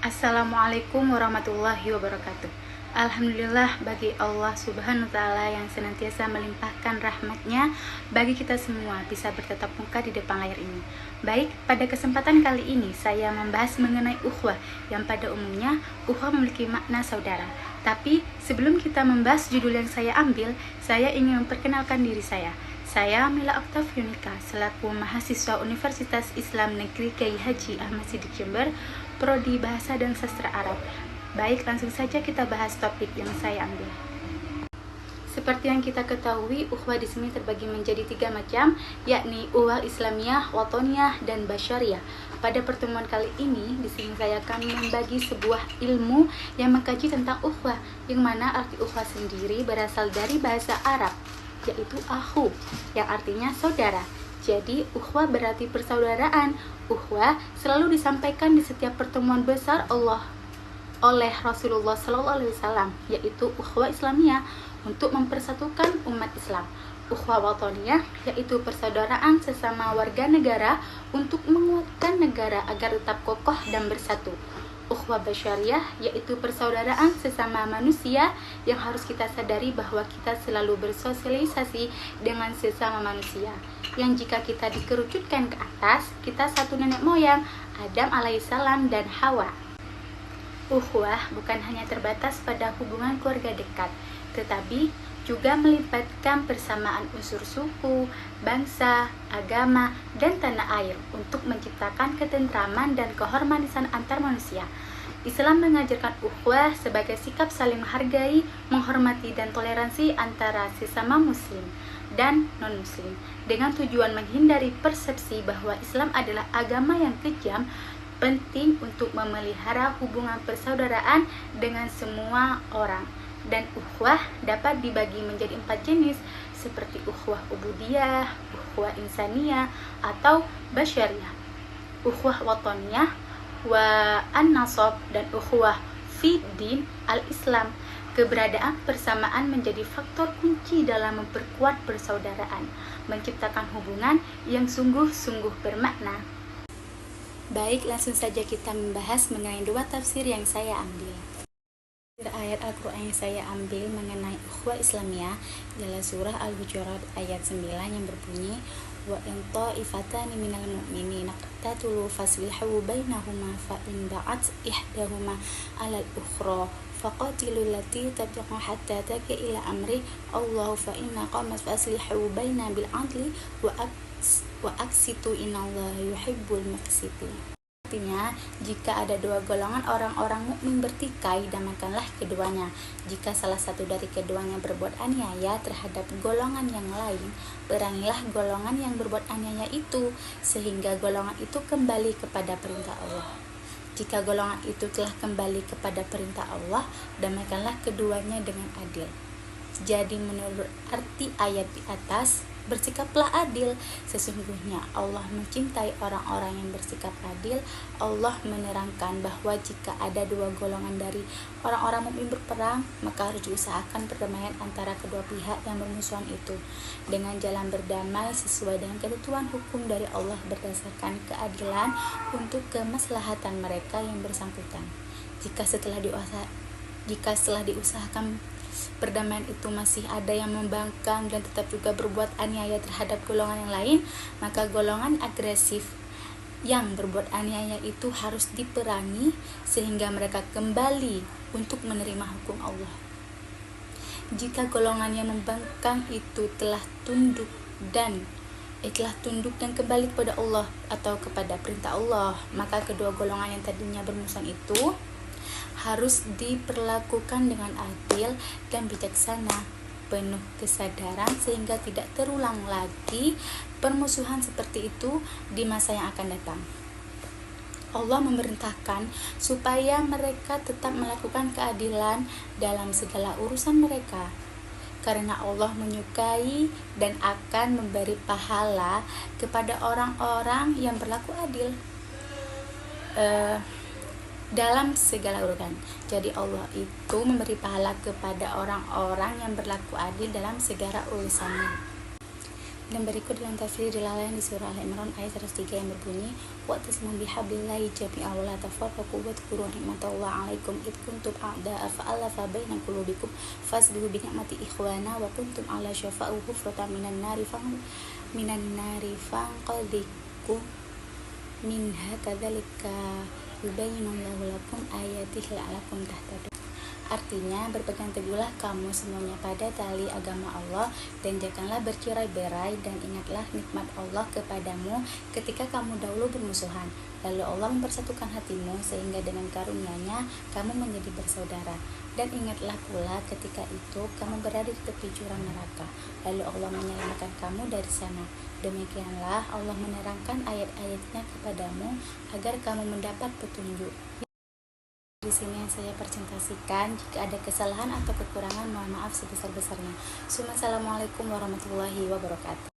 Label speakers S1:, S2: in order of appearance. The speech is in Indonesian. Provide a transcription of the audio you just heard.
S1: Assalamualaikum warahmatullahi wabarakatuh. Alhamdulillah bagi Allah subhanahu wa ta'ala yang senantiasa melimpahkan rahmatnya bagi kita semua bisa bertatap muka di depan layar ini. Baik, pada kesempatan kali ini saya membahas mengenai ukhuwah yang pada umumnya ukhuwah memiliki makna saudara. Tapi sebelum kita membahas judul yang saya ambil, saya ingin memperkenalkan diri saya. Saya Mila Oktav Yunika, selaku mahasiswa Universitas Islam Negeri Kiai Haji Ahmad Siddiq Jember, Prodi Bahasa dan Sastra Arab. Baik, langsung saja kita bahas topik yang saya ambil. Seperti yang kita ketahui, ukhuwah di sini terbagi menjadi 3 macam, yakni ukhuwah Islamiyah, Watoniyah, dan Basyariyah. Pada pertemuan kali ini, di sini saya akan membagi sebuah ilmu yang mengkaji tentang ukhuwah, yang mana arti ukhuwah sendiri berasal dari bahasa Arab, yaitu akhu, yang artinya saudara. Jadi, ukhuwah berarti persaudaraan. Ukhuwah selalu disampaikan di setiap pertemuan besar oleh Rasulullah SAW, yaitu ukhuwah Islamiyah untuk mempersatukan umat Islam. Ukhuwah Watoniyah yaitu persaudaraan sesama warga negara untuk menguatkan negara agar tetap kokoh dan bersatu. Ukhuwah Basyariyah yaitu persaudaraan sesama manusia yang harus kita sadari bahwa kita selalu bersosialisasi dengan sesama manusia, yang jika kita dikerucutkan ke atas, kita satu nenek moyang, Adam alaihissalam dan Hawa. Ukhuwah bukan hanya terbatas pada hubungan keluarga dekat, tetapi juga melibatkan persamaan unsur suku, bangsa, agama, dan tanah air untuk menciptakan ketentraman dan kehormatan antar manusia. Islam mengajarkan ukhuwah sebagai sikap saling menghargai, menghormati, dan toleransi antara sesama muslim dan non-muslim, dengan tujuan menghindari persepsi bahwa Islam adalah agama yang kejam. Penting untuk memelihara hubungan persaudaraan dengan semua orang. Dan ukhuwah dapat dibagi menjadi 4 jenis, seperti ukhuwah ubudiyah, ukhuwah insaniyah, atau basyariyah, ukhuwah watoniyah, wa an-nasab, dan ukhuwah fiddin al-Islam. Keberadaan persamaan menjadi faktor kunci dalam memperkuat persaudaraan, menciptakan hubungan yang sungguh-sungguh bermakna. Baik, langsung saja kita membahas mengenai 2 tafsir yang saya ambil. Ayat Al-Quran yang saya ambil mengenai ukhuwah Islamiyah adalah surah Al-Hujurat ayat 9 yang berbunyi, wa in ta'ifatani minal mu'minina qatatalu faslihu bainahuma fa in ba'at ihdahuma 'alal ukhra faqatilul lati tabiqu hatta taqa ila amri Allah fa inna qamat faslihu baina bil 'adli wa aksitu innallaha yuhibbul muqsitin. Artinya, jika ada 2 golongan orang-orang mukmin bertikai, damaikanlah keduanya. Jika salah satu dari keduanya berbuat aniaya terhadap golongan yang lain, perangilah golongan yang berbuat aniaya itu, sehingga golongan itu kembali kepada perintah Allah. Jika golongan itu telah kembali kepada perintah Allah, damaikanlah keduanya dengan adil. Jadi menurut arti ayat di atas, bersikaplah adil. Sesungguhnya Allah mencintai orang-orang yang bersikap adil. Allah menerangkan bahwa jika ada 2 golongan dari orang-orang mukmin berperang, maka harus diusahakan perdamaian antara kedua pihak yang bermusuhan itu dengan jalan berdamai sesuai dengan ketentuan hukum dari Allah berdasarkan keadilan untuk kemaslahatan mereka yang bersangkutan. Jika setelah diusahakan perdamaian itu masih ada yang membangkang dan tetap juga berbuat aniaya terhadap golongan yang lain, maka golongan agresif yang berbuat aniaya itu harus diperangi sehingga mereka kembali untuk menerima hukum Allah. Jika golongan yang membangkang itu telah tunduk dan kembali kepada Allah atau kepada perintah Allah, maka kedua golongan yang tadinya bermusuhan itu harus diperlakukan dengan adil dan bijaksana, penuh kesadaran sehingga tidak terulang lagi permusuhan seperti itu di masa yang akan datang. Allah memerintahkan supaya mereka tetap melakukan keadilan dalam segala urusan mereka, karena Allah menyukai dan akan memberi pahala kepada orang-orang yang berlaku adil dalam segala urusan. Jadi Allah itu memberi pahala kepada orang-orang yang berlaku adil dalam segala urusannya. Dan berikut dalam tafsir Jalalain di surah Al-Imran ayat 103 yang berbunyi, wa'tasimu bihablillahi jami'an wa la tafarraqu wadhkuru ni'matallahi 'alaikum id kuntum a'da'a fa'alafa baina qulubikum fasbihu bi ni'mati ikhwana wa kuntum 'ala syafa'u hufratan minan nari fanqadhikum minha kadzalika yubayyinullahu lakum ayatihi la'allakum tahtadun. Artinya, berpegang teguhlah kamu semuanya pada tali agama Allah dan janganlah bercerai-berai, dan ingatlah nikmat Allah kepadamu ketika kamu dahulu bermusuhan. Lalu Allah mempersatukan hatimu sehingga dengan karunia-Nya kamu menjadi bersaudara. Dan ingatlah pula ketika itu kamu berada di tepi jurang neraka. Lalu Allah menyelamatkan kamu dari sana. Demikianlah Allah menerangkan ayat-ayat-Nya kepadamu agar kamu mendapat petunjuk. Di sini yang saya presentasikan. Jika ada kesalahan atau kekurangan, mohon maaf sebesar-besarnya. Assalamualaikum warahmatullahi wabarakatuh.